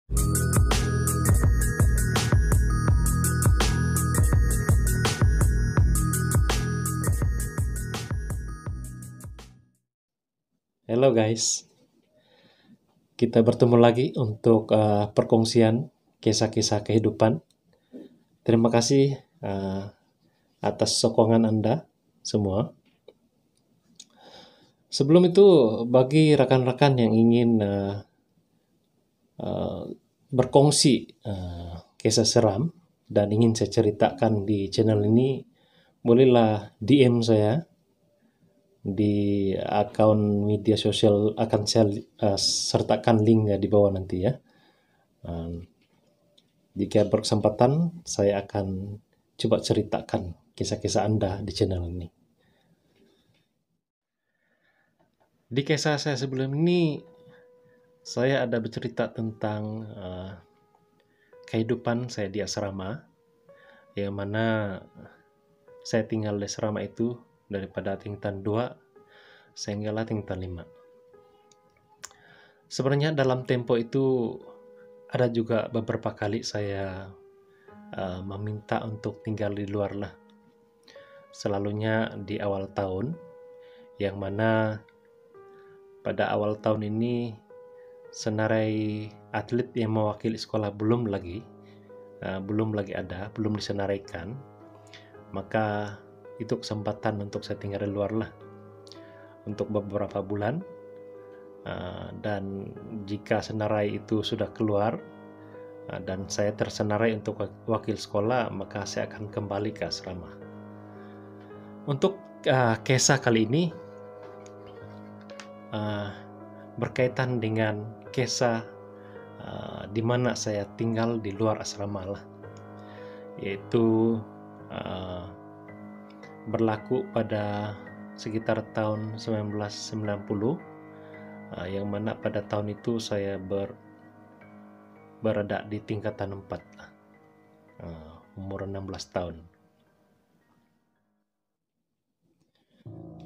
Halo guys, kita bertemu lagi untuk perkongsian kisah-kisah kehidupan. Terima kasih atas sokongan Anda semua. Sebelum itu, bagi rekan-rekan yang ingin berkongsi kisah seram dan ingin saya ceritakan di channel ini, bolehlah DM saya di akun media sosial. Akan saya sertakan linknya di bawah nanti ya. Jika berkesempatan, saya akan coba ceritakan kisah-kisah Anda di channel ini. Di kisah saya sebelum ini, saya ada bercerita tentang kehidupan saya di asrama, yang mana saya tinggal di asrama itu daripada tingkatan 2 sehinggalah tingkatan 5. Sebenarnya dalam tempo itu ada juga beberapa kali saya meminta untuk tinggal di luar lah. Selalunya di awal tahun, yang mana pada awal tahun ini senarai atlet yang mewakili sekolah belum lagi ada, belum disenaraikan. Maka itu kesempatan untuk saya tinggal di luar lah untuk beberapa bulan, dan jika senarai itu sudah keluar dan saya tersenarai untuk wakil sekolah, maka saya akan kembali ke asrama. Untuk kisah kali ini berkaitan dengan kisah di mana saya tinggal di luar asrama lah, yaitu berlaku pada sekitar tahun 1990, yang mana pada tahun itu saya berada di tingkatan 4 lah, umur 16 tahun.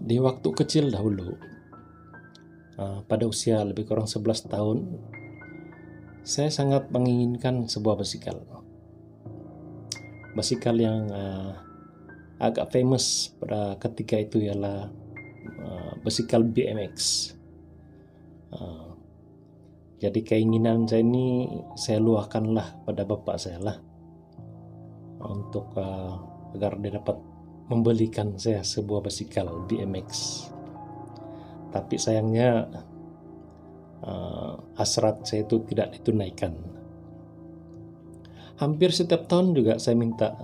Di waktu kecil dahulu, pada usia lebih kurang 11 tahun, saya sangat menginginkan sebuah basikal. Basikal yang agak famous pada ketika itu ialah basikal BMX. Jadi keinginan saya ini saya luahkanlah pada bapak saya lah, untuk agar dia dapat membelikan saya sebuah basikal BMX. Tapi sayangnya hasrat saya itu tidak ditunaikan. Hampir setiap tahun juga saya minta,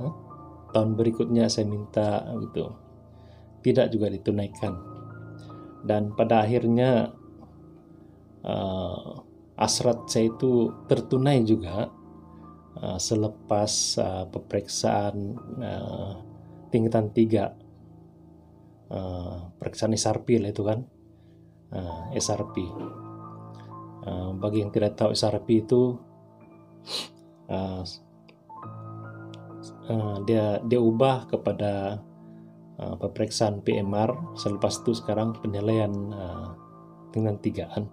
tahun berikutnya saya minta gitu, tidak juga ditunaikan. Dan pada akhirnya hasrat saya itu tertunai juga selepas pemeriksaan tingkatan 3, pemeriksaan SRP lah itu kan. SRP, bagi yang tidak tahu, SRP itu dia ubah kepada pemeriksaan PMR. Selepas itu sekarang penilaian tingkatan 3-an.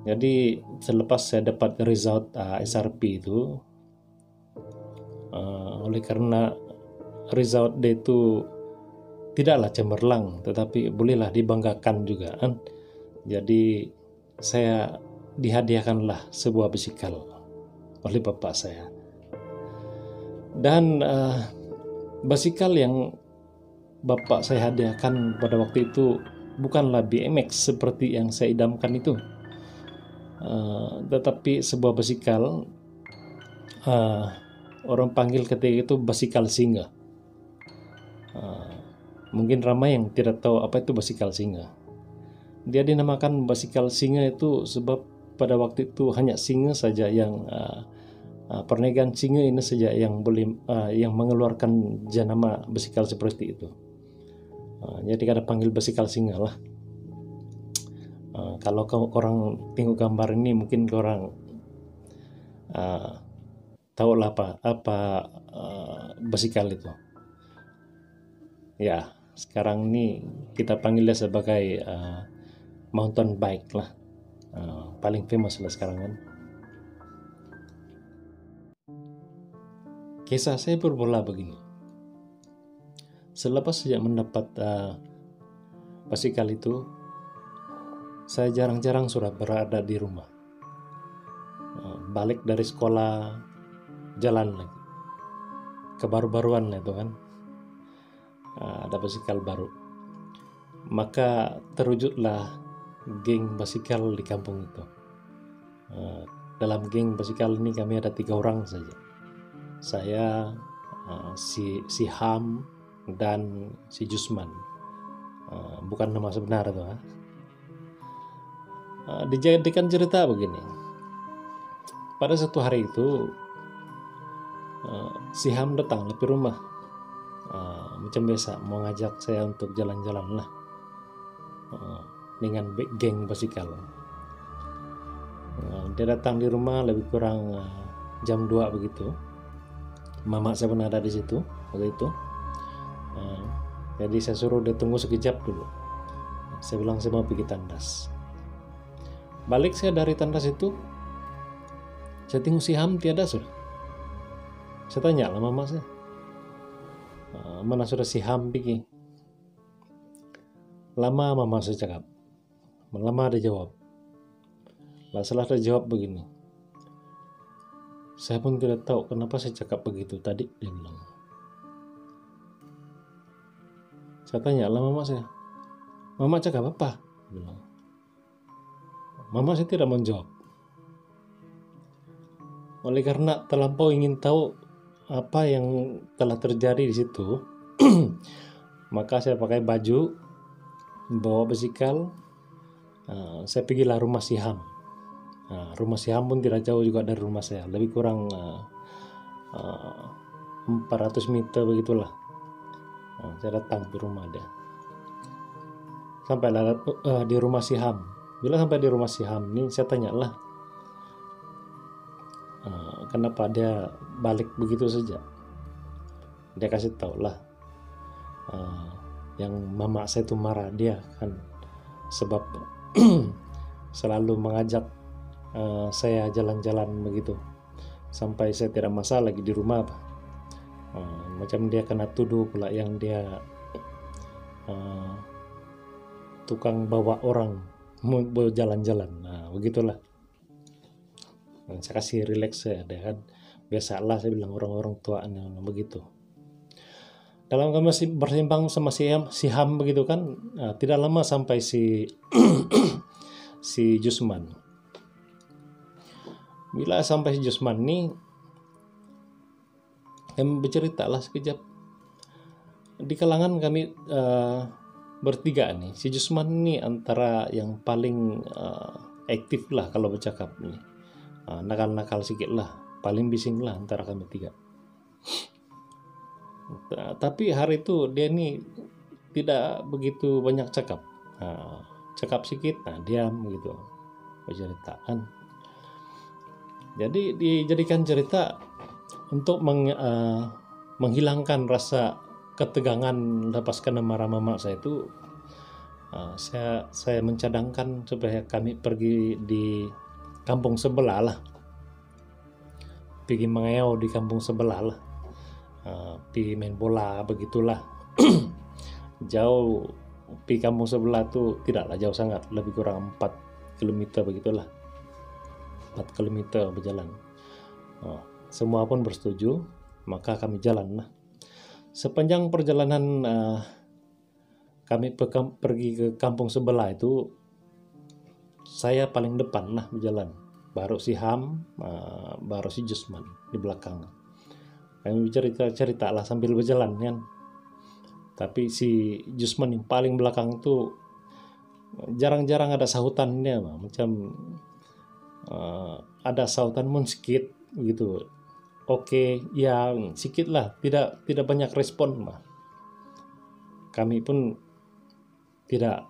Jadi selepas saya dapat result SRP itu, oleh karena result dia itu tidaklah cemerlang, tetapi bolehlah dibanggakan juga kan. Jadi saya dihadiahkanlah sebuah basikal oleh bapak saya. Dan basikal yang bapak saya hadiahkan pada waktu itu bukanlah BMX seperti yang saya idamkan itu, tetapi sebuah basikal, orang panggil ketika itu basikal singa. Mungkin ramai yang tidak tahu apa itu basikal singa. Dia dinamakan basikal singa itu sebab pada waktu itu hanya singa saja yang perniagaan singa ini saja yang boleh yang mengeluarkan jenama basikal seperti itu. Jadi kita panggil basikal singa lah. Kalau orang tengok gambar ini mungkin orang tahu lah apa basikal itu. Ya, sekarang ini kita panggilnya sebagai mountain bike lah. paling famous lah sekarang kan. Kisah saya bermula begini. Selepas sejak mendapat basikal itu, saya jarang-jarang sudah berada di rumah. Balik dari sekolah, jalan lagi. Kebaru-baruan lah itu kan, ada basikal baru. Maka terwujudlah geng basikal di kampung itu. Dalam geng basikal ini kami ada 3 orang saja. Saya, si Ham, dan si Jusman. Bukan nama sebenar itu. Dijadikan cerita begini. Pada satu hari itu, si Ham datang ke rumah, macam biasa mau ngajak saya untuk jalan-jalan lah, dengan geng basikal. Dia datang di rumah lebih kurang jam 2 begitu. Mama saya pun ada di situ waktu itu. Jadi saya suruh dia tunggu sekejap dulu. Saya bilang saya mau pergi tandas. Balik saya dari tandas itu, saya tengok si Ham tiada sudah. Saya tanya lah mama saya, mana sudah si Ham pergi? Lama mama saya cakap, lama dia jawab. Lah setelah dia jawab begini, saya pun tidak tahu kenapa saya cakap begitu tadi, dia bilang. Saya tanya lah mama saya, mama cakap apa? Dia bilang. Mama saya tidak menjawab. Oleh karena terlampau ingin tahu apa yang telah terjadi di situ, maka saya pakai baju, bawa basikal, saya pergilah rumah si Ham. Rumah si Ham pun tidak jauh juga dari rumah saya, lebih kurang 400 meter begitulah. Saya datang ke rumah dia. Sampailah di rumah si Ham. Bila sampai di rumah si Ham ini, saya tanyalah, kenapa dia balik begitu saja. Dia kasih tahu lah, yang mama saya itu marah dia kan, sebab selalu mengajak saya jalan-jalan begitu, sampai saya tidak masalah lagi di rumah. Macam dia kena tuduh pula yang dia tukang bawa orang mau jalan-jalan. Begitulah. Saya kasih relax saya deh kan, biasalah saya bilang orang-orang tua begitu. Dalam kami masih bersimpang sama si Ham begitu kan, tidak lama sampai si Jusman. Bila sampai si Jusman ini, kami bercerita lah sekejap. Di kalangan kami bertiga nih, si Jusman ini antara yang paling aktif lah kalau bercakap nih. Nakal-nakal sedikit lah, paling bising lah antara kami 3. Tapi hari itu dia ini tidak begitu banyak cakap, cakap sedikit, diam gitu, bercerita kan. Jadi dijadikan cerita untuk menghilangkan rasa ketegangan lepas kena marah mama saya itu. Saya mencadangkan supaya kami pergi di kampung sebelah lah, pergi mengeau di kampung sebelah lah, pergi main bola begitulah. Jauh, pergi kampung sebelah tuh tidaklah jauh sangat, lebih kurang 4 km begitulah, 4 km berjalan. Semua pun bersetuju, maka kami jalan lah. Sepanjang perjalanan kami pergi ke kampung sebelah itu, saya paling depan lah berjalan, baru si Ham, baru si Jusman di belakang. Kami cerita lah sambil berjalan kan. Tapi si Jusman yang paling belakang itu jarang-jarang ada sahutannya, macam ada sahutan pun sedikit gitu. Oke, ya sedikit lah, tidak banyak respon mah. Kami pun tidak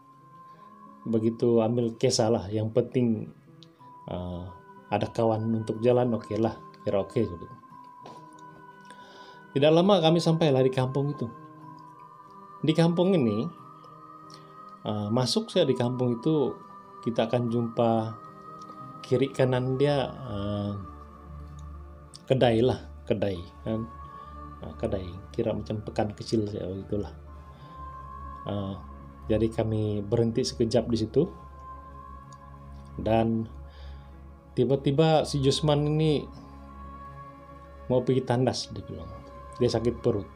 begitu ambil kisah lah, yang penting ada kawan untuk jalan, oke lah, kira oke gitu. Tidak lama kami sampailah di kampung itu. Di kampung ini, masuk saya di kampung itu, kita akan jumpa kiri kanan dia kedai lah, kedai kan. Kedai kira macam pekan kecil ya itulah. Jadi kami berhenti sekejap di situ, dan tiba-tiba si Jusman ini mau pergi tandas, dia bilang. Dia sakit perut.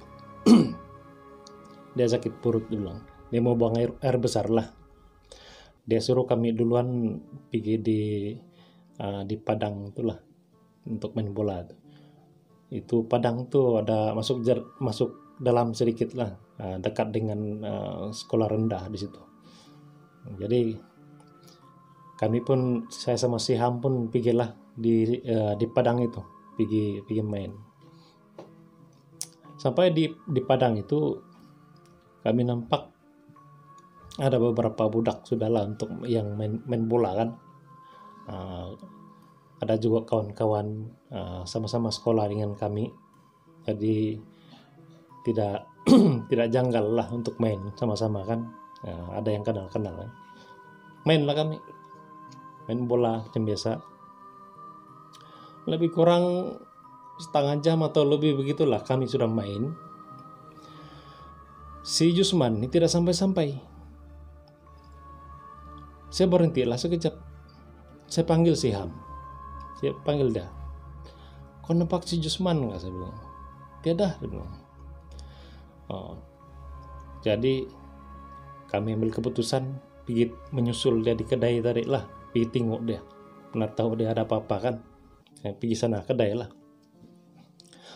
Dia sakit perut, dia bilang. Dia mau buang air besar lah. Dia suruh kami duluan pergi di padang itulah untuk main bola. Itu padang tuh ada masuk dalam sedikit lah, dekat dengan sekolah rendah di situ. Jadi kami pun, saya sama si Ham pun pergilah di padang itu, pergi main. Sampai di padang itu kami nampak ada beberapa budak sudahlah untuk yang main bola kan. Ada juga kawan-kawan sama-sama sekolah dengan kami, jadi tidak tidak janggal lah untuk main sama-sama kan. Ada yang kenal kan. Main lah kami, main bola macam biasa. Lebih kurang setengah jam atau lebih begitulah kami sudah main. Si Jusman ini tidak sampai-sampai. Saya berhentilah sekejap. Saya panggil si Ham. Saya panggil dia. Kau nampak si Jusman nggak? Saya bilang. Tiada, dia bilang. Jadi kami ambil keputusan pergi menyusul dia di kedai tadi lah. Pergi tengok dia. Pernah tahu dia ada apa-apa kan. Pergi sana kedai lah.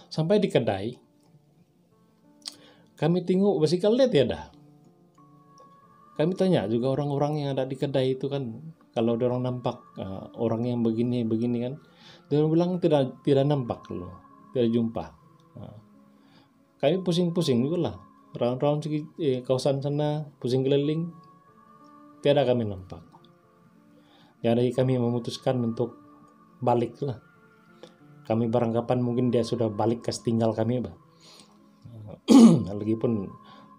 Sampai di kedai, kami tengok basikal dia tiada. Kami tanya juga orang-orang yang ada di kedai itu kan, kalau ada orang nampak orang yang begini kan, dia bilang tidak nampak loh, tidak jumpa. Kami pusing-pusing juga lah, round-round kawasan sana, pusing keliling, tiada kami nampak. Jadi kami memutuskan untuk balik lah. Kami beranggapan mungkin dia sudah balik ke tinggal kami, bah. Lagipun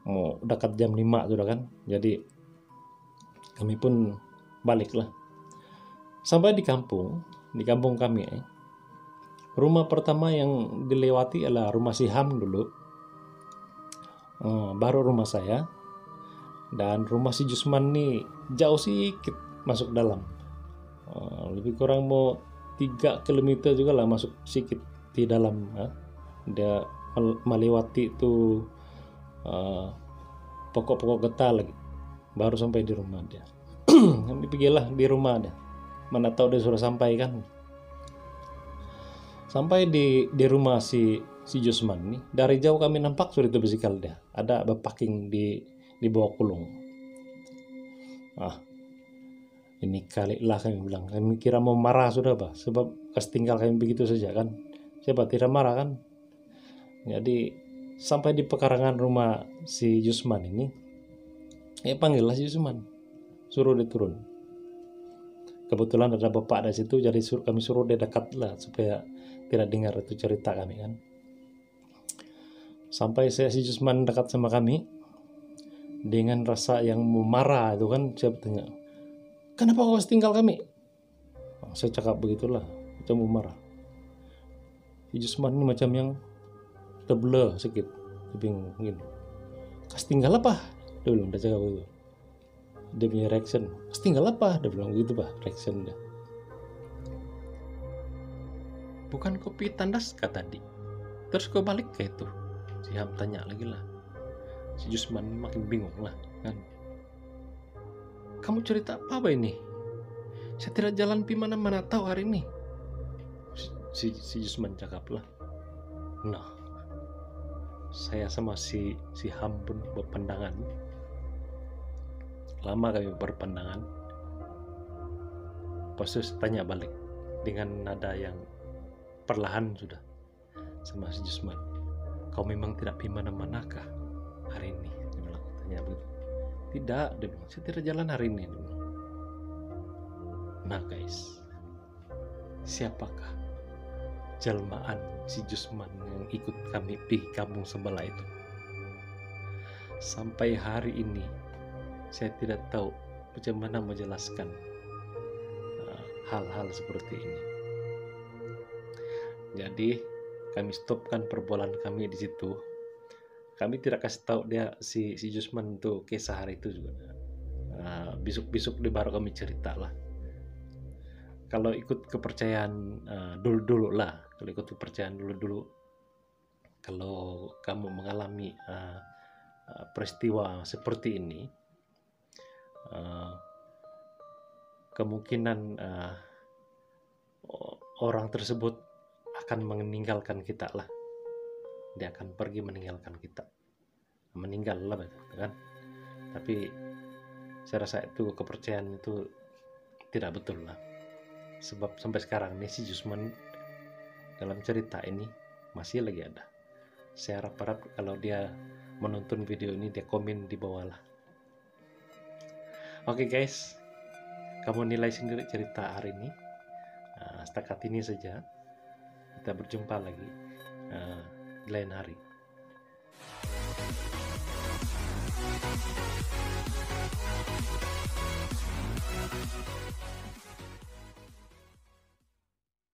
mau dekat jam 5 sudah kan. Jadi kami pun balik lah. Sampai di kampung kami, rumah pertama yang dilewati adalah rumah si Ham dulu. Baru rumah saya. Dan rumah si Jusman nih jauh sedikit masuk dalam. Lebih kurang mau 3 km juga lah masuk sedikit di dalam. Dia melewati itu pokok-pokok getah lagi, baru sampai di rumah dia. Kami pergilah di rumah dia, mana tahu dia sudah sampai kan. Sampai di rumah si Jusman ini, dari jauh kami nampak sudah itu basikal dia ada berparking di bawah kulung. Ini kali lah kami bilang, kami kira mau marah sudah, bah, sebab kas tinggal kami begitu saja kan. Siapa tidak marah kan. Jadi sampai di pekarangan rumah si Jusman ini, panggillah si Jusman, suruh dia turun. Kebetulan ada bapak di situ, jadi kami suruh dia dekat lah supaya tidak dengar itu cerita kami kan. Sampai si Jusman dekat sama kami dengan rasa yang marah itu kan. Saya bertanya, kenapa kau tinggal kami? Saya cakap begitulah, macam marah. Si Jusman ini macam yang terbelah sedikit, bingung gini. Kas tinggal apa? Dia bilang, dia cakap begitu. Dia punya reaction, kas tinggal apa? Dia bilang gitu, bah, reaction dia. Bukan kopi tandas kata tadi. Terus kau balik ke itu? Si Ham tanya lagi lah. Si Jusman makin bingung lah kan. Kamu cerita apa ini? Saya tidak jalan pi mana-mana tahu hari ini. Si Jusman cakap lah. Nah, saya sama si Ham pun berpandangan. Lama kami berpandangan. Pas tanya balik dengan nada yang perlahan sudah sama si Jusman. Kau memang tidak pergi mana-mana kah hari ini? Dia bilang, tanya begitu. Tidak, dia bilang, saya tidak jalan hari ini. Nah guys, siapakah jelmaan si Jusman yang ikut kami pergi kampung sebelah itu? Sampai hari ini saya tidak tahu macam mana menjelaskan hal-hal seperti ini. Jadi kami stopkan perbualan kami di situ. Kami tidak kasih tahu dia si Jusman tuh kisah hari itu juga. Besok-besok dia baru kami cerita lah. Kalau ikut kepercayaan dulu-dulu lah, kalau ikut kepercayaan dulu-dulu, kalau kamu mengalami peristiwa seperti ini, kemungkinan orang tersebut akan meninggalkan kita lah. Dia akan pergi meninggalkan kita, meninggal lah kan. Tapi saya rasa itu kepercayaan itu tidak betul lah, sebab sampai sekarang nih si Jusman dalam cerita ini masih lagi ada. Saya harap kalau dia menonton video ini dia komen di bawah lah. Oke guys, kamu nilai sendiri cerita hari ini. Setakat ini saja, kita berjumpa lagi di lain hari.